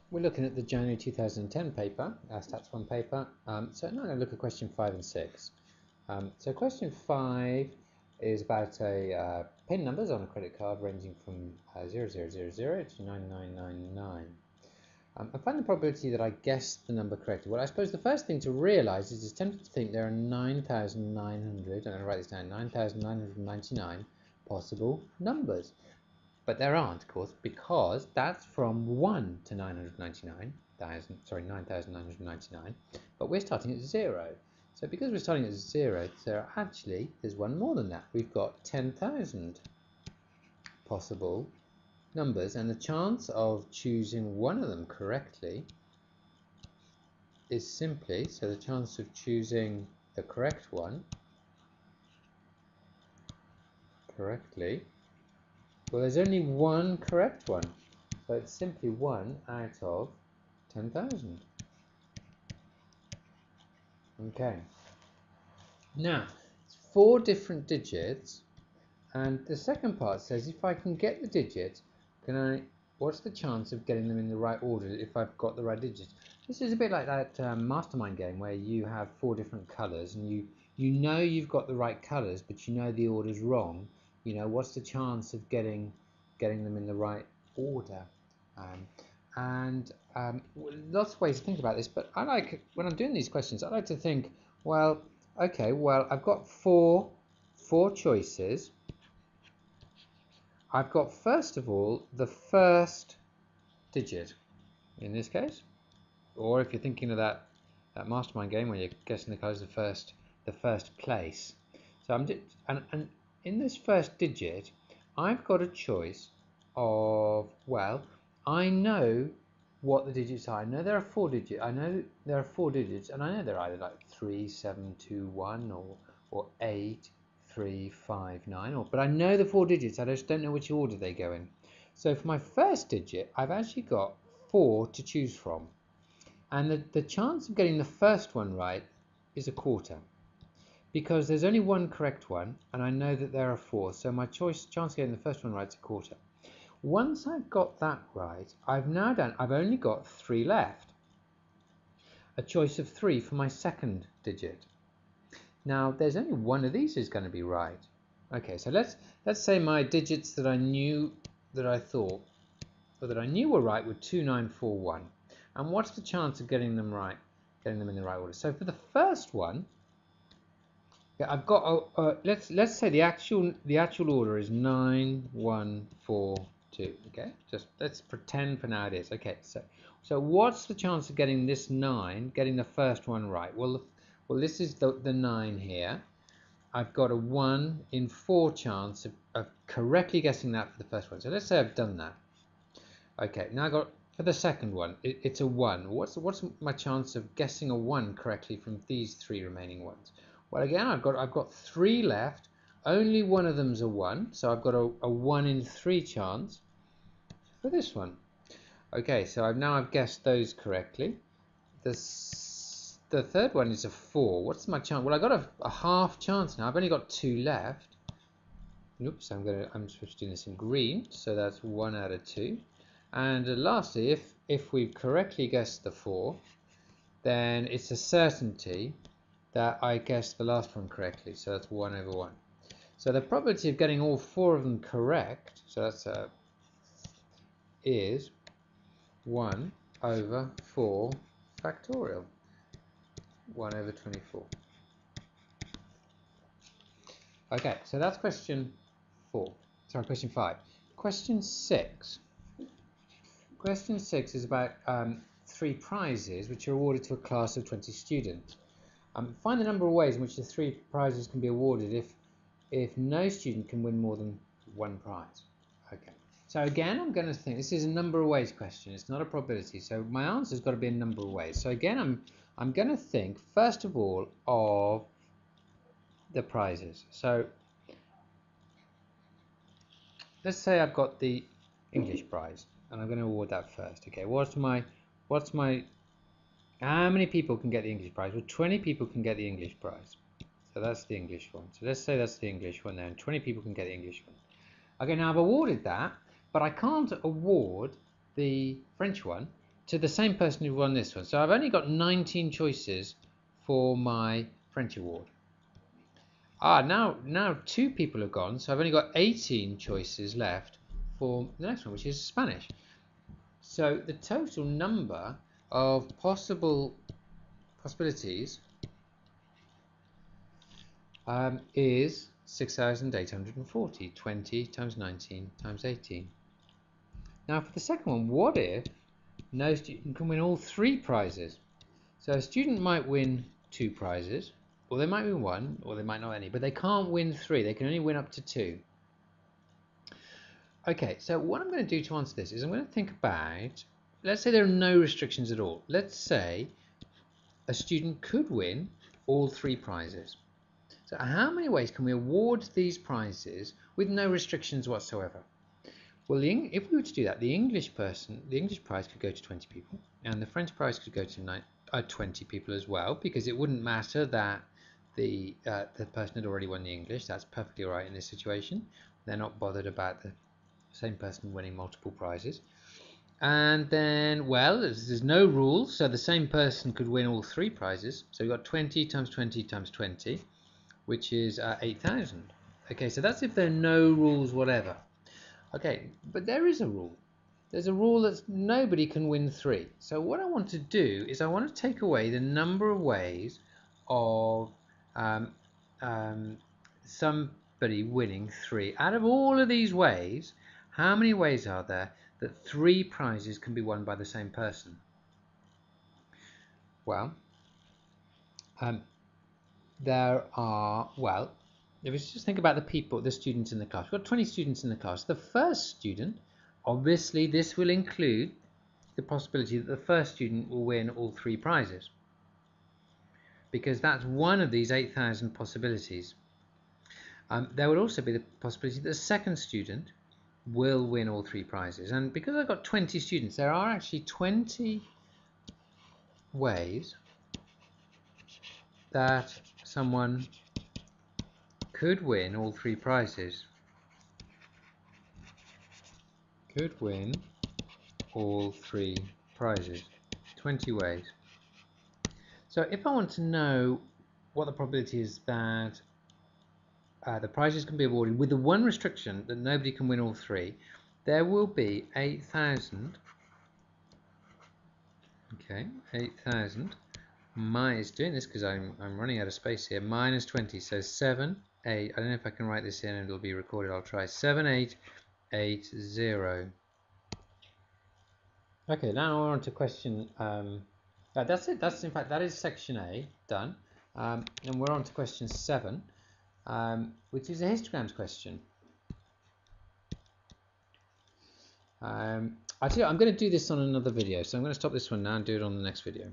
We're looking at the January 2010 paper, Stats 1 paper. So now I'm going to look at question 5 and 6. So question 5 is about PIN numbers on a credit card ranging from 0000 to 9999. I find the probability that I guessed the number correctly. Well, I suppose the first thing to realise is it's tempting to think there are 9,900, I'm going to write this down, 9,999 possible numbers. But there aren't, of course, because that's from 1 to 9,999. But we're starting at 0. So because we're starting at 0, actually there's one more than that. We've got 10,000 possible numbers, and the chance of choosing one of them correctly is simply, so the chance of choosing the correct one correctly, well, there's only one correct one, so it's simply 1 out of 10,000. Okay. Now, it's 4 different digits, and the second part says if I can get the digits, what's the chance of getting them in the right order if I've got the right digits? This is a bit like that mastermind game where you have 4 different colours, and you know you've got the right colours, but you know the order's wrong. You know, what's the chance of getting them in the right order? Lots of ways to think about this, but I like, when I'm doing these questions, I like to think, well, okay, well, I've got four choices. I've got, first of all, the first digit in this case, or if you're thinking of that mastermind game where you're guessing the colours, the first place. So and in this first digit, I've got a choice of, well, I know what the digits are. I know there are 4 digits. I know there are 4 digits, and I know they're either like 3, 7, 2, 1, or 8, 3, 5, 9. But I know the 4 digits. I just don't know which order they go in. So for my first digit, I've actually got 4 to choose from, and the chance of getting the first one right is 1/4, because there's only one correct one, and I know that there are 4. So my chance of getting the first one right is 1/4. Once I've got that right, I've only got 3 left. A choice of 3 for my second digit. Now there's only one of these is going to be right. Okay, so let's say my digits that I knew were right were 2941. And what's the chance of getting them in the right order? So for the first one, yeah, I've got let's say the actual order is 9142. Okay, just let's pretend for now it is. Okay, so what's the chance of getting this 9, getting the first one right? Well, this is the 9 here. I've got a 1 in 4 chance of correctly guessing that for the first one. So let's say I've done that. Okay, now I got, for the second one, it's a 1. What's my chance of guessing a 1 correctly from these 3 remaining ones? Well, again, I've got 3 left. Only one of them's a 1, so I've got a 1 in 3 chance for this one. Okay, so I've guessed those correctly. The third one is a 4. What's my chance? Well, I got a half chance now. I've only got 2 left. Oops, I'm supposed to do this in green, so that's 1 out of 2. And lastly, if we've correctly guessed the 4, then it's a certainty that I guessed the last one correctly, so that's 1 over 1. So the probability of getting all 4 of them correct, so that's is 1 over 4 factorial, 1 over 24. Okay, so that's question 5. Question 6. Question 6 is about 3 prizes which are awarded to a class of 20 students. Find the number of ways in which the 3 prizes can be awarded if no student can win more than 1 prize. Okay, so again, I'm going to think this is a number of ways question. It's not a probability, so my answer's got to be a number of ways. So again, I'm going to think first of all of the prizes. So let's say I've got the English prize, and I'm going to award that first. Okay, how many people can get the English prize? Well, 20 people can get the English prize. So that's the English one. So let's say that's the English one there, and 20 people can get the English one. Okay, now I've awarded that, but I can't award the French one to the same person who won this one. So I've only got 19 choices for my French award. Now 2 people have gone, so I've only got 18 choices left for the next one, which is Spanish. So the total number of possibilities is 6,840. 20 times 19 times 18. Now for the second one, what if no student can win all 3 prizes? So a student might win 2 prizes, or they might win 1, or they might not any, but they can't win 3. They can only win up to 2. Okay, so what I'm going to do to answer this is I'm going to think about, let's say there are no restrictions at all. Let's say a student could win all 3 prizes. So how many ways can we award these prizes with no restrictions whatsoever? Well, if we were to do that, the English prize could go to 20 people, and the French prize could go to 20 people as well, because it wouldn't matter that the person had already won the English. That's perfectly all right in this situation. They're not bothered about the same person winning multiple prizes. And then, well, there's no rules, so the same person could win all 3 prizes. So we've got 20 times 20 times 20, which is 8,000. Okay, so that's if there are no rules whatever. Okay, but there is a rule. There's a rule that nobody can win 3. So what I want to do is I want to take away the number of ways of somebody winning 3. Out of all of these ways, how many ways are there that 3 prizes can be won by the same person? Well, there are, well, if we just think about the students in the class. We've got 20 students in the class. The first student, obviously this will include the possibility that the first student will win all 3 prizes, because that's one of these 8,000 possibilities. There would also be the possibility that the second student will win all 3 prizes, and because I've got 20 students, there are actually 20 ways that someone could win all 3 prizes. Could win all 3 prizes. 20 ways. So if I want to know what the probability is that the prizes can be awarded with the one restriction that nobody can win all 3, there will be 8,000. Okay, 8,000 minus, doing this because I'm running out of space here, minus 20, so 7, 8, I don't know if I can write this in and it'll be recorded, I'll try, 7880. Okay, now we're on to question, that's it, in fact, that is section A, done, and we're on to question 7, which is a histograms question. I tell you, I'm going to do this on another video, so I'm going to stop this one now and do it on the next video.